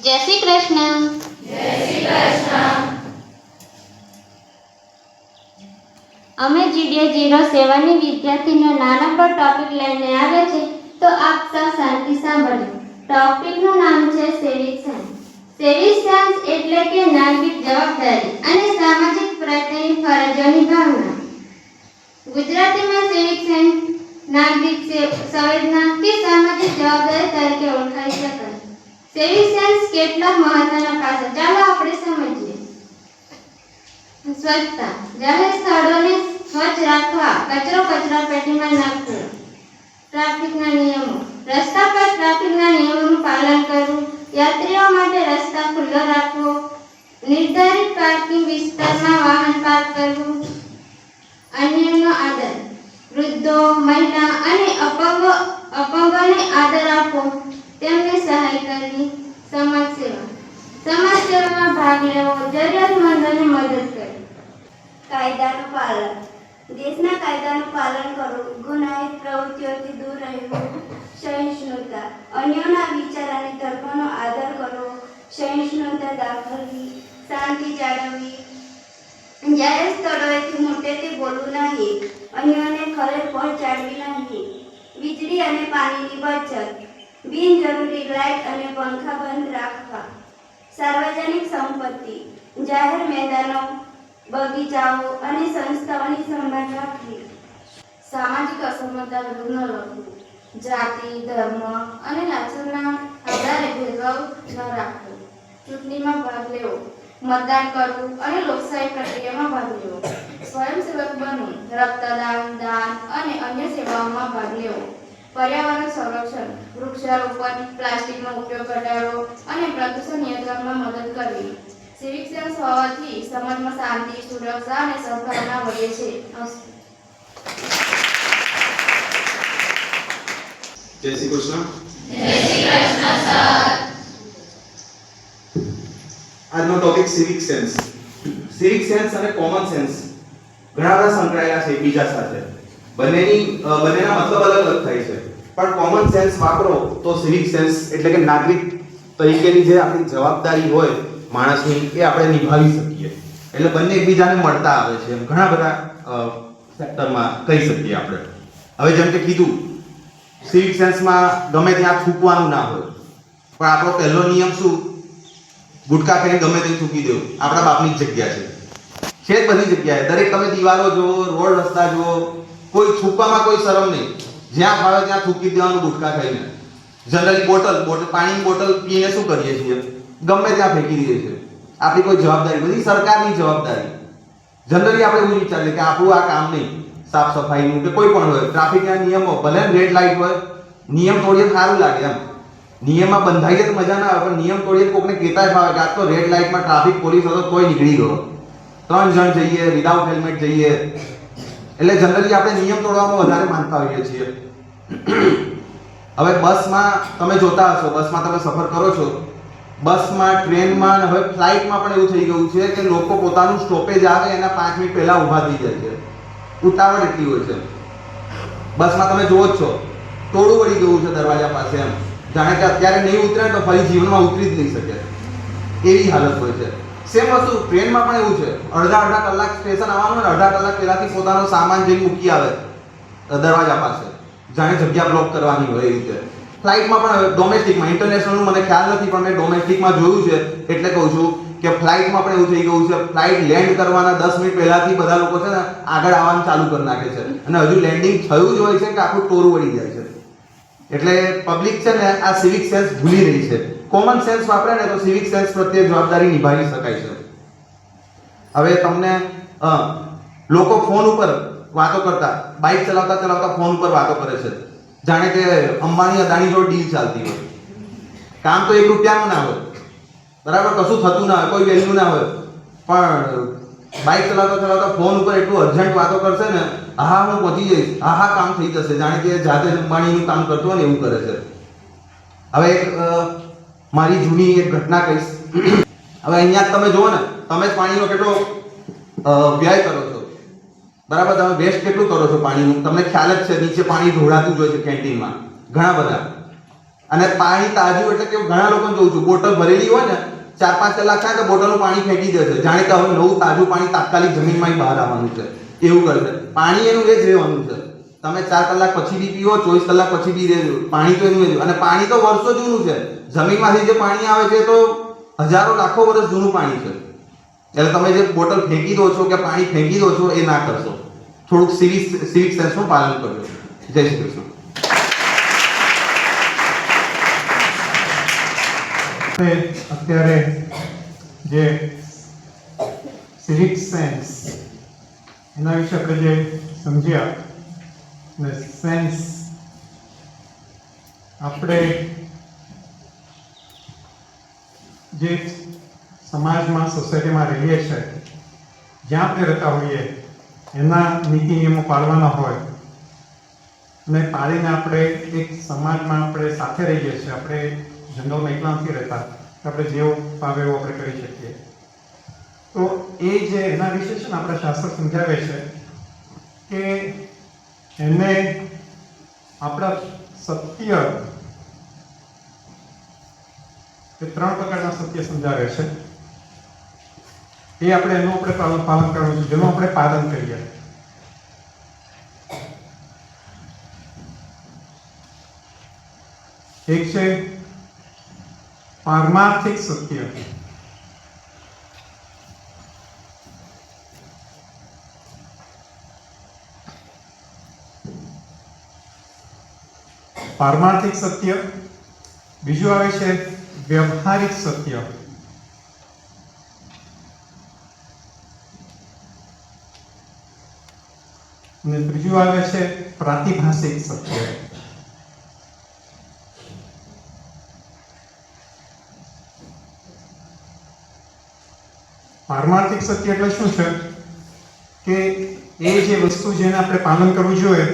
જય શ્રી કૃષ્ણ. જય શ્રી કૃષ્ણ. અમે GD 07 ની વિદ્યાર્થીનો નાનકડો ટોપિક લઈને આવ્યા છે, તો આપ સૌ શાંતિ સાંભળજો. ટોપિકનું નામ છે સિવિક સાયન્સ. સિવિક સાયન્સ એટલે કે નાગરિક જવાબદારી અને સામાજિક પ્રત્યેની ફરજોની ભાવના. ગુજરાતીમાં સિવિક સાયન્સ નાગરિક સંવેદના કે સામાજિક જવાબદારી તરીકે ઓળખાઈ શકાય. સિવિક સાયન્સ કેટલાક મહત્વના પાસા ચાલો આપણે સમજીએ. સ્વચ્છતા, જાહેર સ્થળોને સ્વચ્છ રાખવા, કચરો કચરાપેટીમાં નાખવો. ટ્રાફિકના નિયમો, રસ્તા પર ટ્રાફિકના નિયમોનું પાલન કરવું, યાત્રીઓ માટે રસ્તા ખુલ્લો રાખવો, નિર્ધારિત પાર્કિંગ વિસ્તારમાં વાહન પાર્ક કરવું. અન્યનો આદર, વૃદ્ધો, મહિલા અને અપંગોને આદર આપવો, તેમને સહાય કરવી. સમાજ સેવા, સમાજ સેવામાં ભાગ લેવો, જરૂરિયાતમંદોને મદદ કરવી. કાયદાનું પાલન, દેશના કાયદાનું પાલન કરવું, ગુનાહિત પ્રવૃત્તિઓથી દૂર રહેવું. સહિષ્ણુતા, અન્યોના વિચાર અને ધર્મનો આદર કરવો, સહિષ્ણુતા દાખવવી, શાંતિ જાળવવી. જાહેર સ્થળોએથી મોટેથી બોલવું નહીં, અન્યોને ખલેલ પહોંચાડવી નહીં. વીજળી અને પાણીની બચત, બિનજરૂરી લાઇટ અને પંખા બંધ રાખવા. સાર્વજનિક સંપત્તિ, જાહેર મેદાનો, બગીચાઓ અને સંસ્થાઓની સંભાળ રાખવી. સામાજિક અસમાનતા વિરુદ્ધ ન લડવું, જાતિ, ધર્મ અને લાચારના આધારે ભેદભાવ ન રાખવો. ચૂંટણીમાં ભાગ લેવો, મતદાન કરવું અને લોકશાહી પ્રક્રિયામાં ભાગ લેવો. સ્વયંસેવક બનવું, રક્તદાન, દાન અને અન્ય સેવાઓમાં ભાગ લેવો. પર્યાવરણ સંરક્ષણ, વૃક્ષારોપણ, પ્લાસ્ટિકનો ઉપયોગ ઘટાડવો અને પ્રદૂષણ નિયંત્રણમાં મદદ કરવી. સિવિક સેન્સ હોવાથી સમાજમાં શાંતિ, સુરક્ષા અને સદભાવના વધે છે. જય શ્રી કૃષ્ણ. જય શ્રી કૃષ્ણ સર. આજનો topic civic sense. Civic sense અને કોમન સેન્સ ઘણા બધા સંકળાયેલા છે એકબીજા સાથે. બંનેના મતલબ અલગ અલગ થાય છે, પણ કોમન સેન્સ વાપરો તો સિવિક સેન્સ એટલે કે નાગરિક તરીકેની જે આપણી જવાબદારી હોય માણસની, એ આપણે નિભાવી શકીએ. એટલે બંને એકબીજાને મળતા આવે છે એમ ઘણા બધા સેક્ટરમાં કહી શકીએ આપણે. હવે જેમ કે કીધું, સિવિક સેન્સમાં ગમે ત્યાં થૂકવાનું ના હોય, પણ આપણો પહેલો નિયમ શું? ગુટકા ખાઈને ગમે ત્યાં થૂકી દેવું. આપણા બાપની જ જગ્યા છે જ બધી જગ્યાએ. દરેક તમે દીવારો જુઓ, રોડ રસ્તા જુઓ, કોઈ થૂકવામાં કોઈ શરમ નહીં. જ્યાં ફાવે ત્યાં થૂકી દેવાનું ગુટકા ખાઈને. જનરલી બોટલ પાણીની બોટલ પીને શું કરીએ છીએ? ગમે ત્યાં ફેંકી દઈએ છીએ. આપણી કોઈ જવાબદારી, બધી સરકારની જવાબદારી. જનરલી આપણે એવું વિચારીએ કે આપણું આ કામ નહીં, સાફ સફાઈનું કે કોઈ પણ હોય, ટ્રાફિકના નિયમો, ભલે રેડ લાઇટ હોય, નિયમ તોડીએ સારું લાગે એમ. નિયમમાં બંધાઈએ તો મજા ના આવે, પણ નિયમ તોડીએ કોકને કહેતાય ફાવે કે આ તો રેડ લાઇટમાં ટ્રાફિક પોલીસ હતો તોય નીકળી ગયો. 3 જણ જઈએ, વિધાઉટ હેલ્મેટ જઈએ. એટલે જનરલી આપણે નિયમ તોડવામાં વધારે માનતા હોઈએ છીએ. હવે બસમાં તમે જોતા હશો, બસમાં તમે સફર કરો છો, બસમાં, ટ્રેનમાં, હવે ફ્લાઇટમાં પણ એવું થઈ ગયું છે કે લોકો પોતાનું સ્ટોપેજ આવે એના 5 મિનિટ પહેલા ઊભા થઈ જાય છે. ઉતાવળ એટલી હોય છે. બસમાં તમે જોવો જ છો, ટોળું વળી ગયું છે દરવાજા પાસે એમ. જાણે કે અત્યારે નહીં ઉતરે તો ફરી જીવનમાં ઉતરી જ નહીં શકે, એવી હાલત હોય છે. સેમ વસ્તુ ટ્રેનમાં પણ એવું છે. અડધા કલાક સ્ટેશન આવવાનું અને અડધા કલાક પહેલાથી પોતાનો સામાન જઈને મૂકી આવે દરવાજા પાસે, જાણે જગ્યા બ્લોક કરવાની હોય એ રીતે. ફ્લાઇટમાં પણ, ડોમેસ્ટિકમાં, ઇન્ટરનેશનલનું મને ખ્યાલ નથી, પણ મેં ડોમેસ્ટિકમાં જોયું છે એટલે કહું છું કે ફ્લાઇટમાં પણ એવું થઈ ગયું છે. ફ્લાઇટ લેન્ડ કરવાના 10 મિનિટ પહેલાથી બધા લોકો છે ને આગળ આવવાનું ચાલુ કરી નાખે છે, અને હજુ લેન્ડિંગ થયું જ હોય છે કે આખું ટોરું વળી જાય છે. એટલે પબ્લિક છે ને આ સિવિક સેન્સ ભૂલી રહી છે. કોમન સેન્સ વાપરે ને તો સિવિક સેન્સ પ્રત્યે જવાબદારી નિભાવી શકાય છે. હવે તમને લોકો ફોન ઉપર વાતો કરતા, બાઇક ચલાવતા ફોન ઉપર વાતો કરે છે, જાણે કે અંબાણી અદાણી જોડે ડીલ ચાલતી હોય. કામ તો 1 રૂપિયાનું ના હોય, બરાબર, કશું થતું ના હોય, કોઈ વેલ્યુ ના હોય, પણ બાઇક ચલાવતા ફોન ઉપર એટલું અર્જન્ટ વાતો કરશે ને, હા હું પહોંચી જઈશ, હા કામ થઈ જશે, જાણે કે જાતે અંબાણીનું કામ કરતો હોય ને એવું કરે છે. હવે મારી જૂની એક ઘટના કહીશ. હવે અહીંયા તમે જુઓ ને, તમે જ પાણીનો કેટલો વ્યય કરો છો, બરાબર, તમે વેસ્ટ કેટલું કરો છો પાણીનું, તમને ખ્યાલ જ છે. નીચે પાણી ઢોળાતું જ હોય છે કેન્ટીનમાં ઘણા બધા. અને પાણી તાજું એટલે કે ઘણા લોકોને જોઉં છું બોટલ ભરેલી હોય ને 4-5 કલાક થાય તો બોટલનું પાણી ફેંકી દે છે, જાણે કે હવે નવું તાજું પાણી તાત્કાલિક જમીનમાં બહાર આવવાનું છે એવું કરે છે. પાણી એનું એ જ રહેવાનું છે. તમે 4 કલાક પછી બી પીવો, 24 કલાક પછી બી રહેજો, પાણી તો એનું જ. અને પાણી તો વર્ષો જૂનું છે. જમીનમાંથી જે પાણી આવે છે તો હજારો લાખો વર્ષ જૂનું પાણી છે. એટલે તમે જે બોટલ ફેંકી દો છો કે પાણી ફેંકી દો છો એ ના કરશો. થોડુંક સિવિક સેન્સનું પાલન કરજો. જય શ્રી કૃષ્ણ. અત્યારે જે સિવિક સેન્સ એના વિશે આપણે જે સમજ્યા ને સેન્સ આપણે જે સમાજમાં સોસાયટીમાં રહીએ છીએ જ્યાં આપણે રહેતા હોઈએ એના નીતિ નિયમો પાળવાના હોય અને પાળીને આપણે એક સમાજમાં આપણે સાથે રહીએ છીએ. આપણે જંગલમાં એકલા નથી રહેતા, આપણે જેવું ફાવે એવું આપણે કરી શકીએ. તો એ જે એના વિશે છે ને આપણા શાસ્ત્ર સમજાવે છે કે એને આપણા સત્ય, એ 3 પ્રકારના સત્ય સમજાવે છે. એ આપણે એનું આપણે પાલન કરવું છે, જેનું આપણે પાલન કરીએ. એક છે પારમાર્થિક સત્ય. પારમાર્થિક સત્ય. બીજું આવે છે વ્યવહારિક સત્ય. અને ત્રીજું આવે છે પ્રાતિભાષિક સત્ય. પારમાર્થિક સત્ય એટલે શું છે કે એ જે વસ્તુ જેને આપણે પાલન કરવું જોઈએ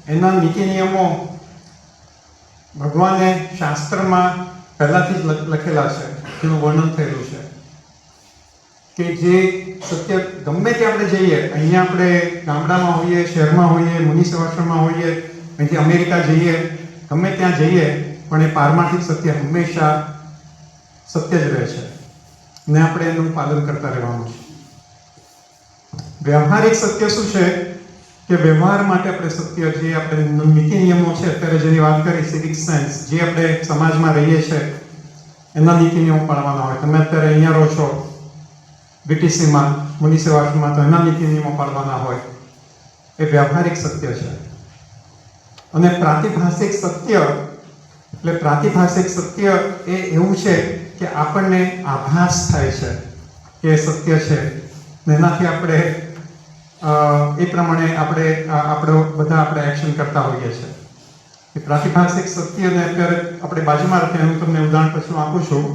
એના નીતિ નિયમો ભગવાને શાસ્ત્રમાં પહેલાથી જ લખેલા છે, જેનું વર્ણન થયેલું છે કે જે સત્ય ગમે ત્યાં આપણે જઈએ, અહીંયા આપણે ગામડામાં હોઈએ, શહેરમાં હોઈએ, મુનિ સેવાશ્રમમાં હોઈએ, અહીંથી અમેરિકા જઈએ, ગમે ત્યાં જઈએ, પણ એ પારમાર્થિક સત્ય હંમેશા સત્ય જ રહે છે ને આપણે એનું પાલન કરતા રહેવાનું છે. વ્યવહારિક સત્ય શું છે કે વ્યવહાર માટે આપણે સત્ય, જે આપણે નીતિ નિયમો છે, અત્યારે જેની વાત કરી સિવિક સેન્સ, જે આપણે સમાજમાં રહીએ છીએ એના નીતિ નિયમો પાળવાના હોય. તમે અત્યારે અહીંયા રહો છો BTCમાં, મુનિ સેવાશ્રમમાં, તો એના નીતિ નિયમો પાળવાના હોય. એ વ્યવહારિક સત્ય છે. અને પ્રાતિભાષિક સત્ય એટલે પ્રાતિભાષિક સત્ય એ એવું છે કે આપણને આભાસ થાય છે કે સત્ય છે ને એનાથી આપણે એ પ્રમાણે આપણે એક્શન કરતા હોઈએ છીએ. એ પ્રાતિભાષિક સત્યને અત્યારે આપણે બાજુમાં રાખીને હું તમને ઉદાહરણ પછી આપું છું,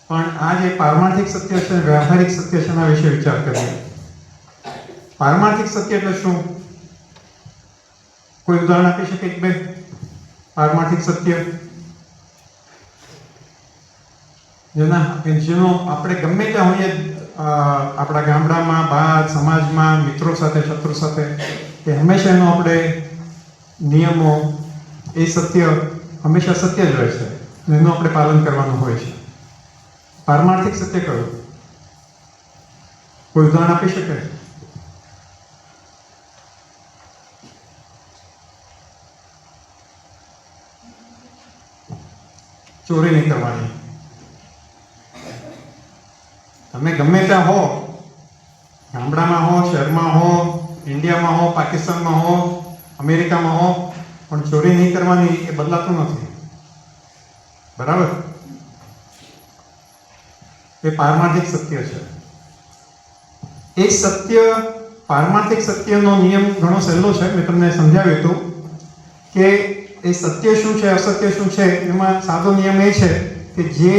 પણ આ જે પારમાર્થિક સત્ય છે, વ્યવહારિક સત્ય છે, એના વિશે વિચાર કરીએ. પારમાર્થિક સત્ય એટલે શું? કોઈ ઉદાહરણ આપી શકે એક બે? પારમાર્થિક સત્ય જેનો આપણે ગમે ત્યાં હોઈએ, આપણા ગામડામાં, બહાર, સમાજમાં, મિત્રો સાથે, શત્રુ સાથે, કે હંમેશા એનો આપણે નિયમો, એ સત્ય હંમેશા સત્ય જ રહે છે અને એનું આપણે પાલન કરવાનું હોય છે. પારમાર્થિક સત્ય કયું? કોઈ ઉદાહરણ આપી શકે? ચોરી નહીં કરવાની. તમે ગમે ત્યાં હો, ગામડામાં હો, શહેરમાં હો, ઇન્ડિયામાં હો, પાકિસ્તાનમાં હો, અમેરિકામાં હો, પણ ચોરી નહીં કરવાની એ બદલાતું નથી. બરાબર? એ પારમાર્થિક સત્ય છે. એ સત્ય, પારમાર્થિક સત્યનો નિયમ ઘણો સહેલો છે. મેં તમને સમજાવ્યું હતું કે એ સત્ય શું છે, અસત્ય શું છે. એમાં સાદો નિયમ એ છે કે જે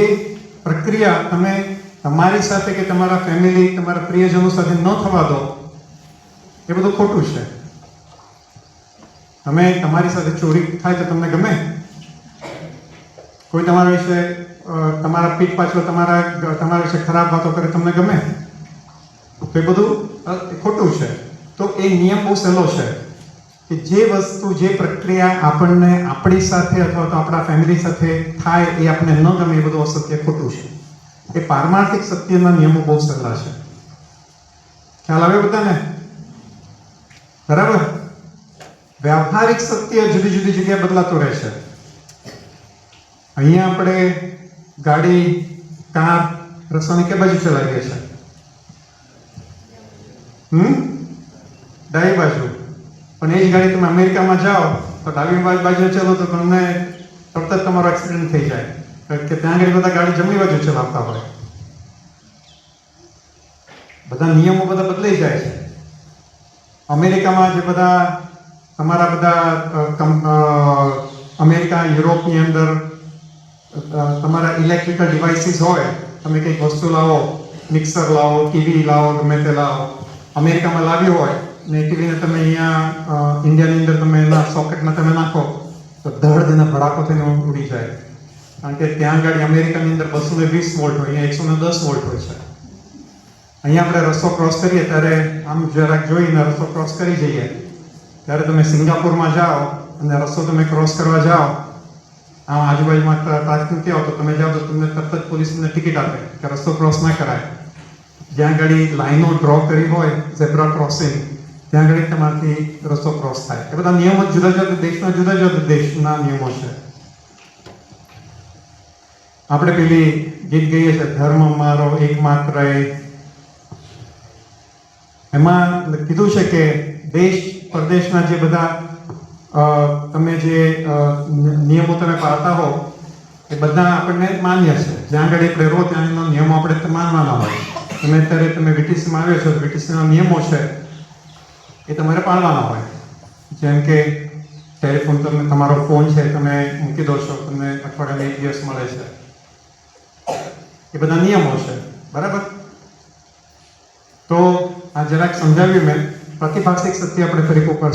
પ્રક્રિયા તમે તમારી સાથે કે તમારા ફેમિલી, તમારા પ્રિયજનો સાથે ન થવા દો, એ બધું ખોટું છે. તમે તમારી સાથે ચોરી થાય તો તમને ગમે? કોઈ તમારા વિશે, તમારા પીઠ પાછળ તમારા વિશે ખરાબ વાતો કરે, તમને ગમે? તો એ બધું ખોટું છે. તો એ નિયમ બહુ સહેલો છે કે જે વસ્તુ, જે પ્રક્રિયા આપણને આપણી સાથે અથવા તો આપણા ફેમિલી સાથે થાય એ આપણને ન ગમે એ બધું અસત્ય, ખોટું છે. એ પારમાર્થિક સત્યના નિયમો બહુ સહેલા છે. ખ્યાલ આવે બધાને? બરાબર. વ્યવહારિક સત્ય જુદી જુદી જગ્યાએ બદલાતો રહે છે. અહીંયા આપણે ગાડી, કાર, રસ્તાની કે બાજુ ચલાવીએ છીએ? ડાબી બાજુ. પણ એ જ ગાડી તમે અમેરિકામાં જાઓ તો ડાબી બાજુ ચલો તો તમને તરત જ તમારો એક્સિડન્ટ થઈ જાય, કારણ કે ત્યાં આગળ બધા ગાડી જમણી બાજુ ચલાવતા હોય. બધા નિયમો બધા બદલાઈ જાય છે. અમેરિકામાં જે બધા તમારા બધા અમેરિકા, યુરોપની અંદર તમારા ઇલેક્ટ્રિકલ ડિવાઇસીસ હોય, તમે કંઈક વસ્તુ લાવો, મિક્સર લાવો, ટીવી લાવો, ગમે તે લાવો, અમેરિકામાં લાવ્યું હોય ને ટીવીને તમે અહીંયા ઇન્ડિયાની અંદર તમે એના સોકેટમાં તમે નાખો તો ધડ એને ભડાકો થઈને ઉડી જાય, કારણ કે ત્યાં આગળ અમેરિકાની અંદર 220 વોલ્ટ હોય, અહીંયા 110 વોલ્ટ હોય છે. અહીંયા આપણે રસ્તો ક્રોસ કરીએ ત્યારે આમ જરાક જોઈને રસ્તો ક્રોસ કરી જઈએ, ત્યારે તમે સિંગાપુરમાં જાઓ અને રસ્તો તમે ક્રોસ કરવા જાઓ, આમ આજુબાજુમાં ટ્રાફિક નથી આવતો, તમે જાઓ તો તમને તરત જ પોલીસ તમને ટિકિટ આપે કે રસ્તો ક્રોસ ના કરાય. જ્યાં આગળ લાઈનો ડ્રો કરી હોય, ઝેબ્રા ક્રોસિંગ, ત્યાં આગળ તમારાથી રસ્તો ક્રોસ થાય. એ બધા નિયમો જુદા જુદા દેશના નિયમો છે. આપણે પેલી ગીત ગઈએ છે, ધર્મ મારો એકમાત્ર, એમાં કીધું છે કે દેશ પરદેશના જે બધા તમે જે નિયમો તમે પાળતા હો એ બધા આપણને માન્ય છે. જ્યાં આગળ આપણે રહો ત્યાંના નિયમો આપણે માનવાના હોય. તમે અત્યારે તમે VTCમાં આવ્યો છો, VTCના નિયમો છે એ તમારે પાળવાના હોય. જેમ કે ટેલિફોન, તમે તમારો ફોન છે તમે મૂકી દો છો, તમને અઠવાડિયામાં 1 દિવસ મળે છે, એ બધા નિયમો છે. બરાબર. તો આ જરાક સમજાવ્યું મેં. પ્રતિભાષિક સત્ય આપણે ફરી કોક વાર